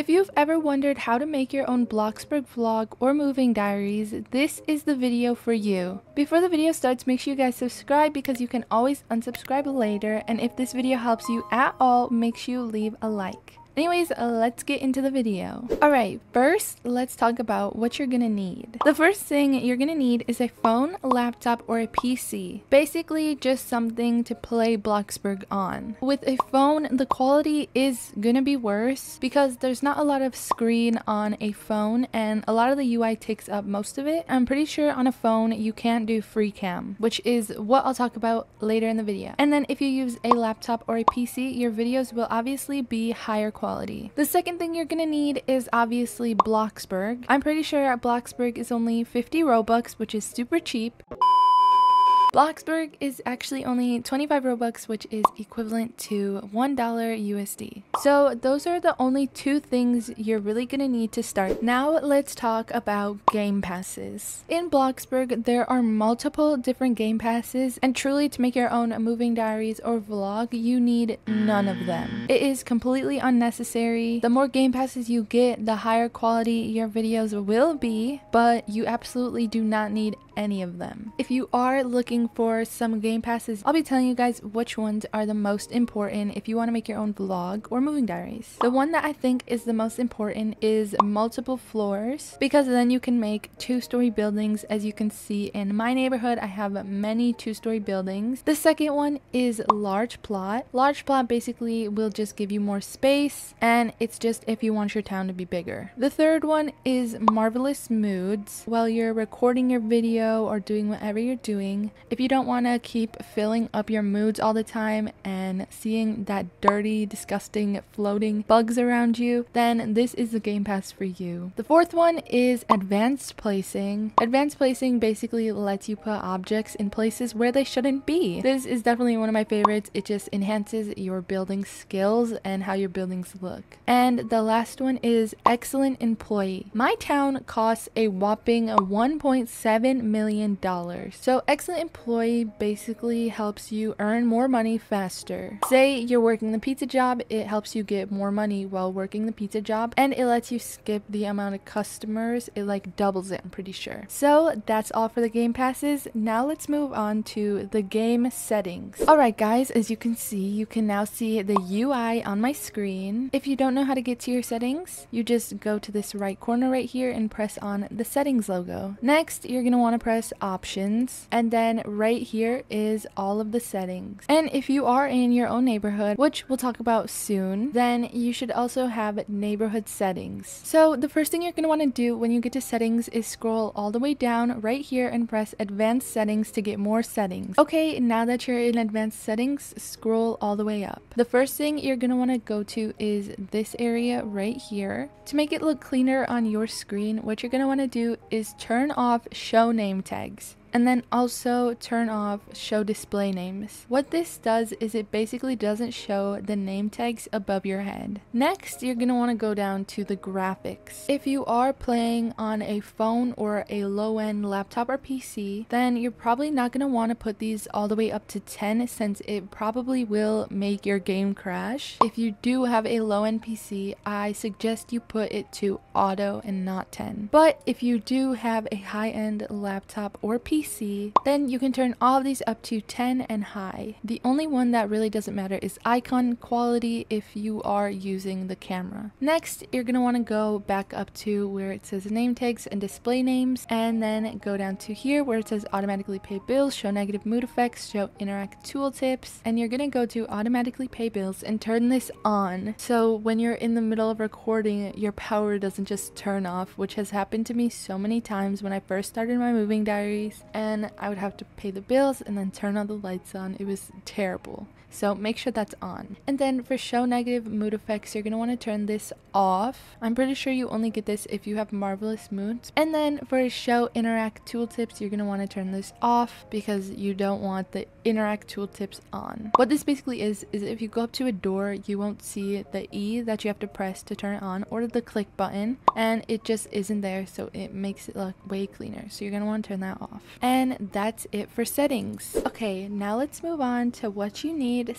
If you've ever wondered how to make your own Bloxburg vlog or moving diaries, this is the video for you. Before the video starts, make sure you guys subscribe because you can always unsubscribe later, and if this video helps you at all, make sure you leave a like. Anyways, let's get into the video. Alright, first, let's talk about what you're gonna need. The first thing you're gonna need is a phone, a laptop, or a PC. Basically, just something to play Bloxburg on. With a phone, the quality is gonna be worse because there's not a lot of screen on a phone and a lot of the UI takes up most of it. I'm pretty sure on a phone you can't do free cam, which is what I'll talk about later in the video. And then if you use a laptop or a PC, your videos will obviously be higher quality. The second thing you're gonna need is obviously Bloxburg. I'm pretty sure Bloxburg is only 50 Robux, which is super cheap. Bloxburg is actually only 25 Robux, which is equivalent to $1 USD. So those are the only two things you're really gonna need to start. Now let's talk about game passes. In Bloxburg, there are multiple different game passes, and truly to make your own moving diaries or vlog, you need none of them. It is completely unnecessary. The more game passes you get, the higher quality your videos will be, but you absolutely do not need any of them. If you are looking for some game passes, I'll be telling you guys which ones are the most important if you want to make your own vlog or moving diaries. The one that I think is the most important is multiple floors, because then you can make two-story buildings. As you can see in my neighborhood, I have many two-story buildings. The second one is large plot. Large plot basically will just give you more space, and it's just if you want your town to be bigger. The third one is marvelous moods. While you're recording your video or doing whatever you're doing, if you don't want to keep filling up your moods all the time and seeing that dirty, disgusting, floating bugs around you, then this is the game pass for you. The fourth one is advanced placing. Advanced placing basically lets you put objects in places where they shouldn't be. This is definitely one of my favorites. It just enhances your building skills and how your buildings look. And the last one is excellent employee. My town costs a whopping $1.7 million. So excellent employee basically helps you earn more money faster. Say you're working the pizza job, it helps you get more money while working the pizza job, and it lets you skip the amount of customers. It like doubles it, I'm pretty sure. So that's all for the game passes. Now let's move on to the game settings. Alright guys, as you can see, you can now see the UI on my screen. If you don't know how to get to your settings, you just go to this right corner right here and press on the settings logo. Next, you're going to want to press options, and then right here is all of the settings. And if you are in your own neighborhood, which we'll talk about soon, then you should also have neighborhood settings. So the first thing you're going to want to do when you get to settings is scroll all the way down right here and press advanced settings to get more settings. Okay, now that you're in advanced settings, scroll all the way up. The first thing you're going to want to go to is this area right here. To make it look cleaner on your screen, what you're going to want to do is turn off show name tags, and then also turn off show display names. What this does is it basically doesn't show the name tags above your head. Next, you're going to want to go down to the graphics. If you are playing on a phone or a low-end laptop or PC, then you're probably not going to want to put these all the way up to 10 since it probably will make your game crash. If you do have a low-end PC, I suggest you put it to auto and not 10. But if you do have a high-end laptop or PC, then you can turn all of these up to 10 and high. The only one that really doesn't matter is icon quality if you are using the camera. Next, you're going to want to go back up to where it says name tags and display names, and then go down to here where it says automatically pay bills, show negative mood effects, show interact tooltips, and you're going to go to automatically pay bills and turn this on. So when you're in the middle of recording, your power doesn't just turn off, which has happened to me so many times when I first started my moving diaries, and I would have to pay the bills and then turn all the lights on. It was terrible. So make sure that's on. And then for show negative mood effects, you're going to want to turn this off. I'm pretty sure you only get this if you have marvelous moods. And then for show interact tooltips, you're going to want to turn this off because you don't want the interact tooltips on. What this basically is if you go up to a door, you won't see the E that you have to press to turn it on or the click button, and it just isn't there, so it makes it look way cleaner. So you're going to want to turn that off. And that's it for settings. Okay, now let's move on to what you need need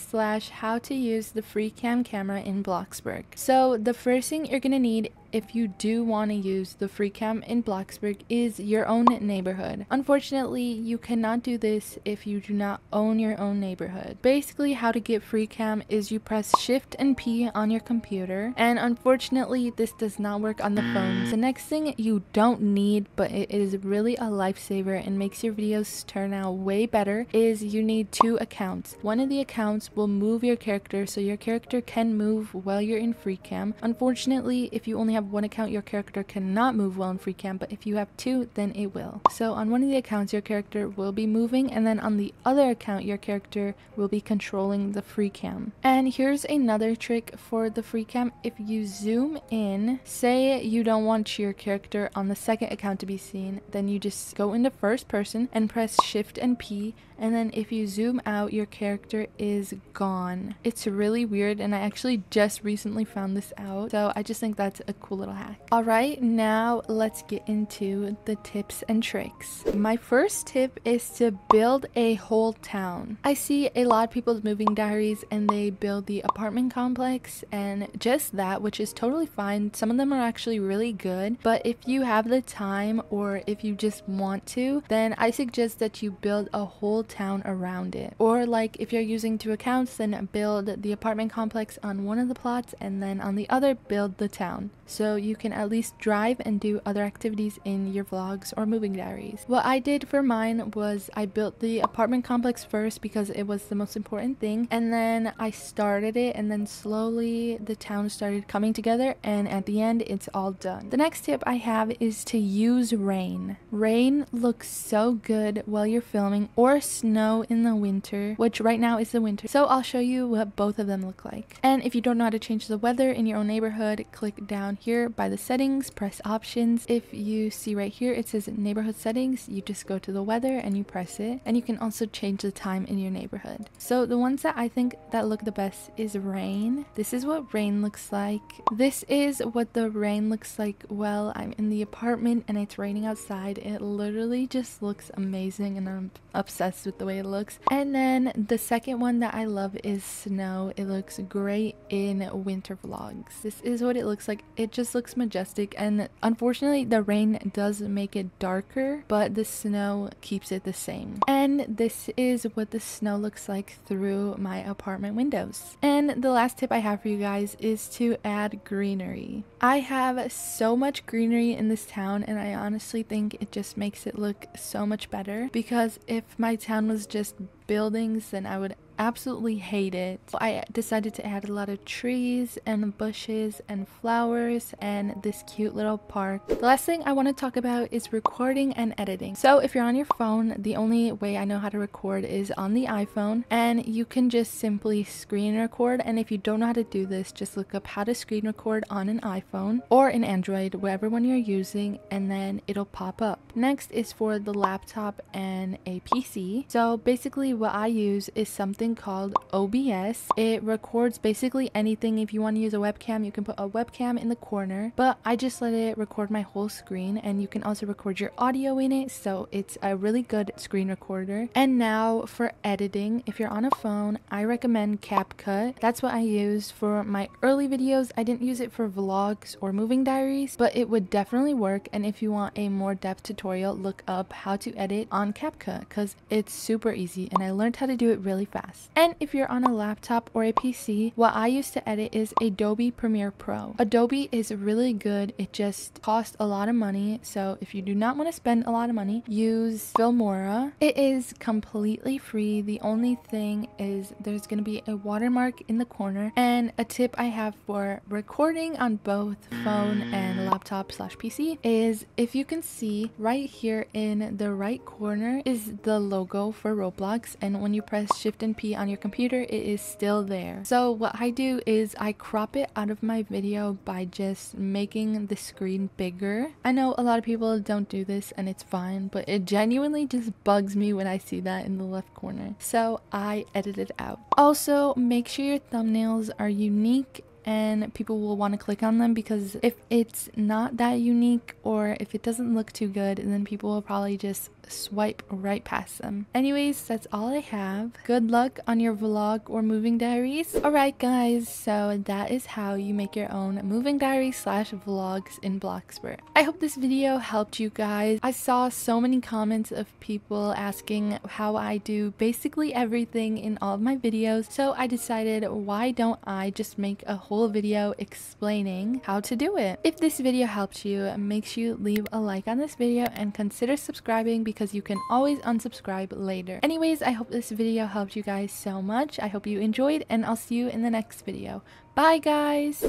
/ how to use the free camera in Bloxburg. So the first thing you're gonna need if you do want to use the free cam in Bloxburg is your own neighborhood. Unfortunately, you cannot do this if you do not own your own neighborhood. Basically, how to get free cam is you press Shift and P on your computer, and unfortunately this does not work on the phones. The next thing you don't need, but it is really a lifesaver and makes your videos turn out way better, is you need 2 accounts. One of the accounts will move your character so your character can move while you're in free cam. Unfortunately, if you only have one account, your character cannot move well in free cam, but if you have 2, then it will. So on one of the accounts your character will be moving, and then on the other account your character will be controlling the free cam. And here's another trick for the free cam. If you zoom in, say you don't want your character on the second account to be seen, then you just go into first person and press Shift and P, and then if you zoom out your character is gone. It's really weird, and I actually just recently found this out, so I just think that's a cool little hack. Alright, now let's get into the tips and tricks. My first tip is to build a whole town. I see a lot of people's moving diaries and they build the apartment complex and just that, which is totally fine. Some of them are actually really good, but if you have the time or if you just want to, then I suggest that you build a whole town around it. Or like if you're using 2 accounts, then build the apartment complex on one of the plots and then on the other build the town, so you can at least drive and do other activities in your vlogs or moving diaries. What I did for mine was I built the apartment complex first because it was the most important thing, and then I started it, and then slowly the town started coming together, and at the end it's all done. The next tip I have is to use rain. Rain looks so good while you're filming, or snow in the winter, which right now is the winter, so I'll show you what both of them look like. And if you don't know how to change the weather in your own neighborhood, click down here by the settings, press options. If you see right here it says neighborhood settings, you just go to the weather and you press it, and you can also change the time in your neighborhood. So the ones that I think that look the best is rain. This is what rain looks like. This is what the rain looks like while I'm in the apartment and it's raining outside. It literally just looks amazing and I'm obsessed with the way it looks. And then the second one that I love is snow. It looks great in winter vlogs. This is what it looks like. It just looks majestic, and unfortunately the rain does make it darker, but the snow keeps it the same. And this is what the snow looks like through my apartment windows. And the last tip I have for you guys is to add greenery. I have so much greenery in this town, and I honestly think it just makes it look so much better, because if my town was just buildings, then I would absolutely hate it. So I decided to add a lot of trees and bushes and flowers and this cute little park. The last thing I want to talk about is recording and editing. So if you're on your phone, the only way I know how to record is on the iPhone, and you can just simply screen record. And if you don't know how to do this, just look up how to screen record on an iPhone or an Android, whatever one you're using, and then it'll pop up. Next is for the laptop and a PC. So basically what I use is something called OBS. It records basically anything. If you want to use a webcam, you can put a webcam in the corner, but I just let it record my whole screen, and you can also record your audio in it, so it's a really good screen recorder. And now for editing, if you're on a phone, I recommend CapCut. That's what I used for my early videos. I didn't use it for vlogs or moving diaries, but it would definitely work. And if you want a more depth tutorial, look up how to edit on CapCut, because it's super easy and I learned how to do it really fast. And if you're on a laptop or a PC, what I use to edit is Adobe Premiere Pro. Adobe is really good. It just costs a lot of money, so if you do not want to spend a lot of money, use 𝘁𝗏𝗄. It is completely free. The only thing is there's going to be a watermark in the corner. And a tip I have for recording on both phone and laptop/PC is, if you can see right here in the right corner is the logo for Roblox, and when you press Shift and P on your computer, it is still there. So what I do is I crop it out of my video by just making the screen bigger. I know a lot of people don't do this and it's fine, but it genuinely just bugs me when I see that in the left corner, so I edit it out. Also, make sure your thumbnails are unique and people will want to click on them, because if it's not that unique or if it doesn't look too good, then people will probably just swipe right past them. Anyways, that's all I have. Good luck on your vlog or moving diaries. Alright guys, so that is how you make your own moving diaries / vlogs in Bloxburg. I hope this video helped you guys. I saw so many comments of people asking how I do basically everything in all of my videos, so I decided, why don't I just make a whole video explaining how to do it. If this video helped you, make sure you leave a like on this video and consider subscribing, because you can always unsubscribe later. Anyways, I hope this video helped you guys so much. I hope you enjoyed, and I'll see you in the next video. Bye guys!